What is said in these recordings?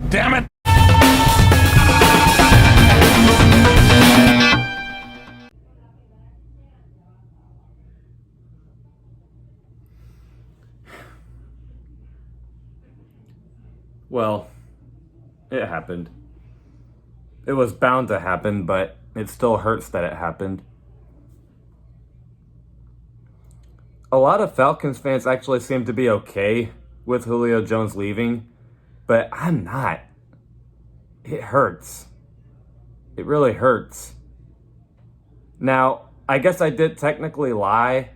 Damn it! Well, it happened. It was bound to happen, but it still hurts that it happened. A lot of Falcons fans actually seem to be okay with Julio Jones leaving, but I'm not. It hurts. It really hurts. Now, I guess I did technically lie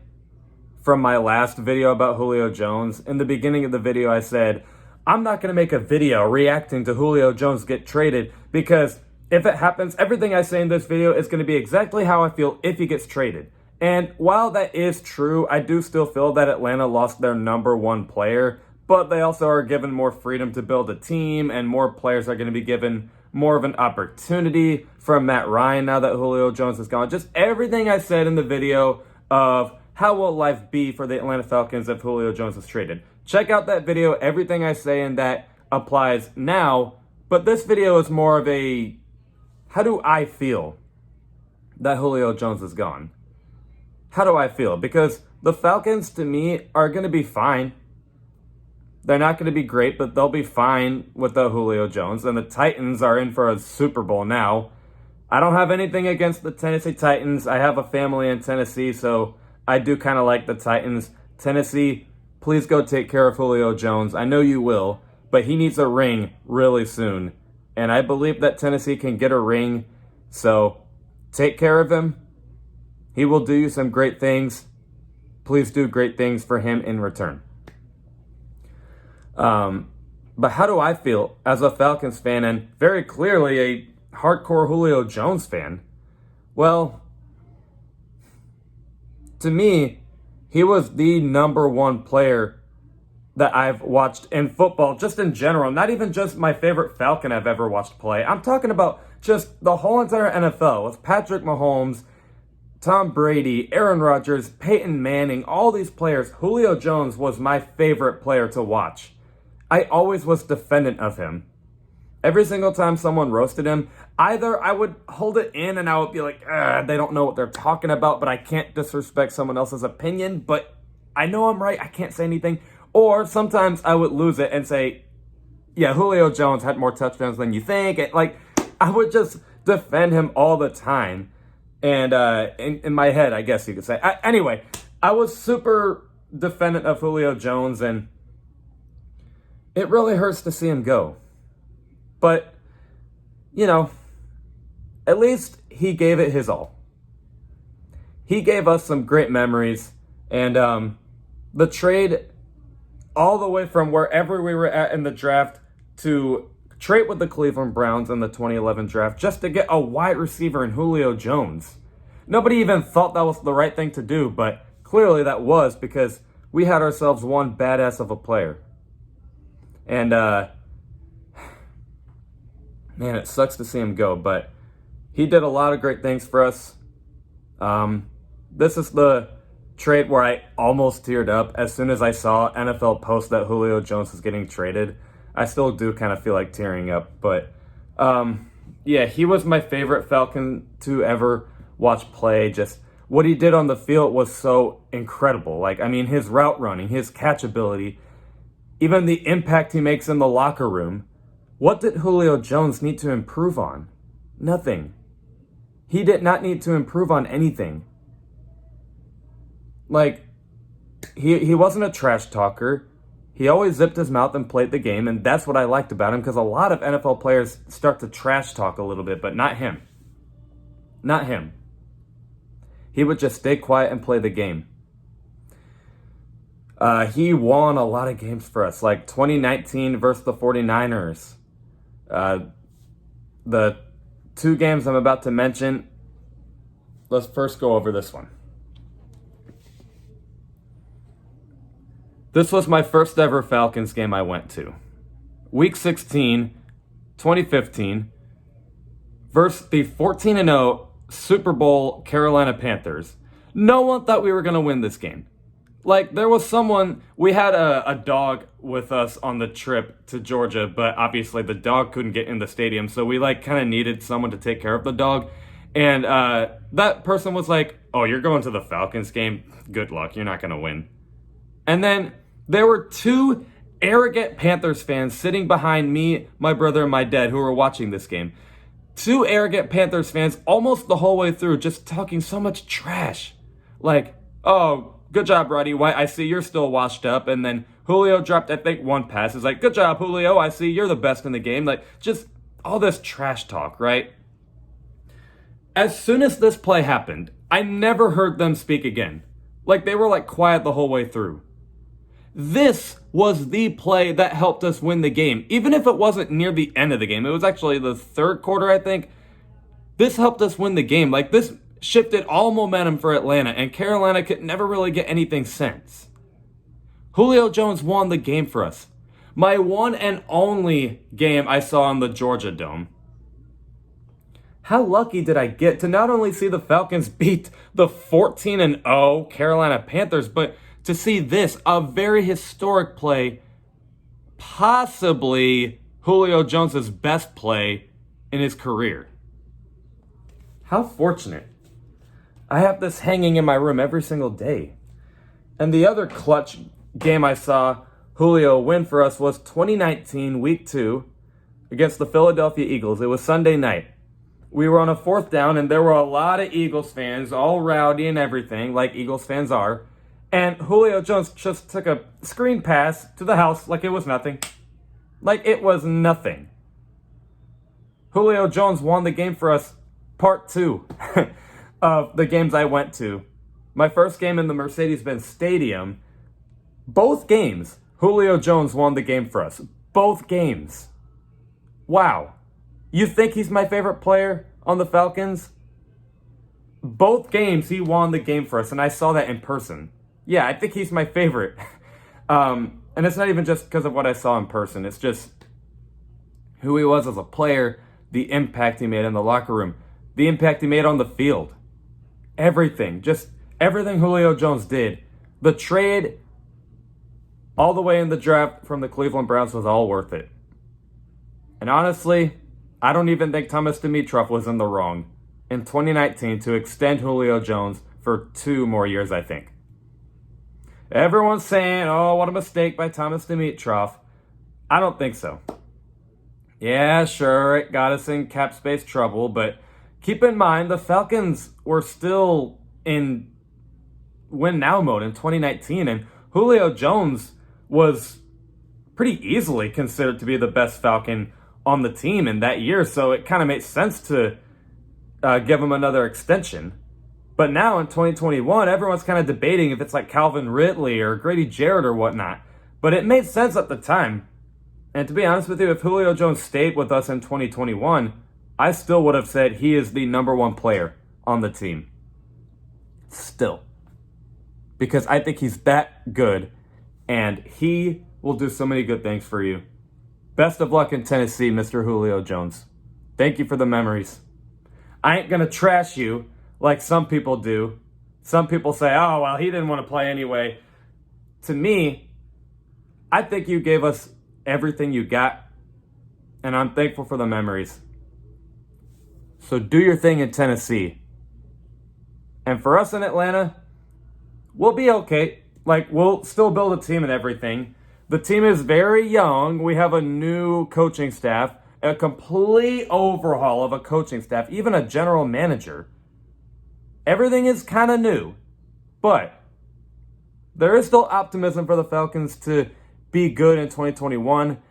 from my last video about Julio Jones. In the beginning of the video, I said, I'm not going to make a video reacting to Julio Jones get traded because if it happens, everything I say in this video is going to be exactly how I feel if he gets traded. And while that is true, I do still feel that Atlanta lost their number one player, but they also are given more freedom to build a team, and more players are going to be given more of an opportunity from Matt Ryan now that Julio Jones is gone. Just everything I said in the video of how will life be for the Atlanta Falcons if Julio Jones is traded. Check out that video. Everything I say in that applies now, but this video is more of a, how do I feel that Julio Jones is gone? How do I feel? Because the Falcons, to me, are going to be fine. They're not going to be great, but they'll be fine without Julio Jones. And the Titans are in for a Super Bowl now. I don't have anything against the Tennessee Titans. I have a family in Tennessee, so I do kind of like the Titans. Tennessee, please go take care of Julio Jones. I know you will, but he needs a ring really soon. And I believe that Tennessee can get a ring, so take care of him. He will do you some great things. Please do great things for him in return. But how do I feel as a Falcons fan and very clearly a hardcore Julio Jones fan? Well, to me, he was the number one player that I've watched in football, just in general. Not even just my favorite Falcon I've ever watched play. I'm talking about just the whole entire NFL with Patrick Mahomes, Tom Brady, Aaron Rodgers, Peyton Manning, all these players. Julio Jones was my favorite player to watch. I always was defendant of him. Every single time someone roasted him, either I would hold it in and I would be like, they don't know what they're talking about, but I can't disrespect someone else's opinion, but I know I'm right, I can't say anything. Or sometimes I would lose it and say, yeah, Julio Jones had more touchdowns than you think. And, I would just defend him all the time. And in my head, I guess you could say. Anyway, I was super defendant of Julio Jones, and it really hurts to see him go. But, at least he gave it his all. He gave us some great memories. And the trade, all the way from wherever we were at in the draft to trade with the Cleveland Browns in the 2011 draft just to get a wide receiver in Julio Jones. Nobody even thought that was the right thing to do, but clearly that was because we had ourselves one badass of a player. And, man, it sucks to see him go, but he did a lot of great things for us. This is the trade where I almost teared up as soon as I saw NFL post that Julio Jones was getting traded. I still do kind of feel like tearing up, but yeah, he was my favorite Falcon to ever watch play. Just what he did on the field was so incredible. His route running, his catch ability, even the impact he makes in the locker room. What did Julio Jones need to improve on? Nothing. He did not need to improve on anything. He wasn't a trash talker. He always zipped his mouth and played the game, and that's what I liked about him, because a lot of NFL players start to trash talk a little bit, but not him. Not him. He would just stay quiet and play the game. He won a lot of games for us, like 2019 versus the 49ers. The two games I'm about to mention, let's first go over this one. This was my first ever Falcons game I went to. Week 16, 2015, versus the 14-0 Super Bowl Carolina Panthers. No one thought we were going to win this game. Like, there was someone, we had a dog with us on the trip to Georgia, but obviously the dog couldn't get in the stadium, so we, like, kind of needed someone to take care of the dog. And that person was like, oh, you're going to the Falcons game? Good luck. You're not going to win. And then there were two arrogant Panthers fans sitting behind me, my brother, and my dad who were watching this game. Two arrogant Panthers fans almost the whole way through, just talking so much trash. Like, oh, good job, Roddy White. I see you're still washed up. And then Julio dropped, I think, one pass. It's like, good job, Julio. I see you're the best in the game. Like, just all this trash talk, right? As soon as this play happened, I never heard them speak again. Like, they were, like, quiet the whole way through. This was the play that helped us win the game. Even if it wasn't near the end of the game, it was actually the third quarter, I think. This helped us win the game. Like, this shifted all momentum for Atlanta, and Carolina could never really get anything since. Julio Jones won the game for us. My one and only game I saw in the Georgia Dome. How lucky did I get to not only see the Falcons beat the 14-0 Carolina Panthers, but to see this, a very historic play, possibly Julio Jones' best play in his career. How fortunate. I have this hanging in my room every single day. And the other clutch game I saw Julio win for us was 2019, Week 2, against the Philadelphia Eagles. It was Sunday night. We were on a fourth down, and there were a lot of Eagles fans, all rowdy and everything, like Eagles fans are. And Julio Jones just took a screen pass to the house like it was nothing. Like it was nothing. Julio Jones won the game for us, part 2 of the games I went to. My first game in the Mercedes-Benz Stadium, both games, Julio Jones won the game for us. Both games. Wow. You think he's my favorite player on the Falcons? Both games he won the game for us, and I saw that in person. Yeah, I think he's my favorite. And it's not even just because of what I saw in person. It's just who he was as a player, the impact he made in the locker room, the impact he made on the field. Everything. Just everything Julio Jones did. The trade all the way in the draft from the Cleveland Browns was all worth it. And honestly, I don't even think Thomas Dimitroff was in the wrong in 2019 to extend Julio Jones for 2 more years, I think. Everyone's saying, oh, what a mistake by Thomas Dimitroff. I don't think so. Yeah, sure, it got us in cap space trouble, but keep in mind the Falcons were still in win now mode in 2019, and Julio Jones was pretty easily considered to be the best Falcon on the team in that year, so it kind of makes sense to give him another extension. But now in 2021, everyone's kind of debating if it's like Calvin Ridley or Grady Jarrett or whatnot. But it made sense at the time. And to be honest with you, if Julio Jones stayed with us in 2021, I still would have said he is the number 1 player on the team. Still. Because I think he's that good, and he will do so many good things for you. Best of luck in Tennessee, Mr. Julio Jones. Thank you for the memories. I ain't going to trash you like some people do. Some people say, oh, well, he didn't want to play anyway. To me, I think you gave us everything you got, and I'm thankful for the memories. So do your thing in Tennessee. And for us in Atlanta, we'll be okay. Like, we'll still build a team and everything. The team is very young. We have a new coaching staff, a complete overhaul of a coaching staff, even a general manager. Everything is kind of new, but there is still optimism for the Falcons to be good in 2021.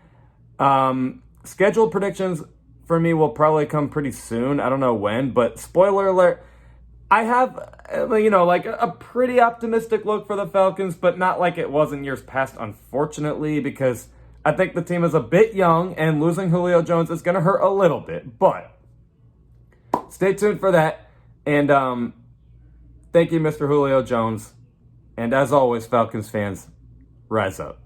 Scheduled predictions for me will probably come pretty soon. I don't know when, but spoiler alert, I have, like a pretty optimistic look for the Falcons, but not like it was in years past, unfortunately, because I think the team is a bit young and losing Julio Jones is going to hurt a little bit, but stay tuned for that. And thank you, Mr. Julio Jones. And as always, Falcons fans, rise up.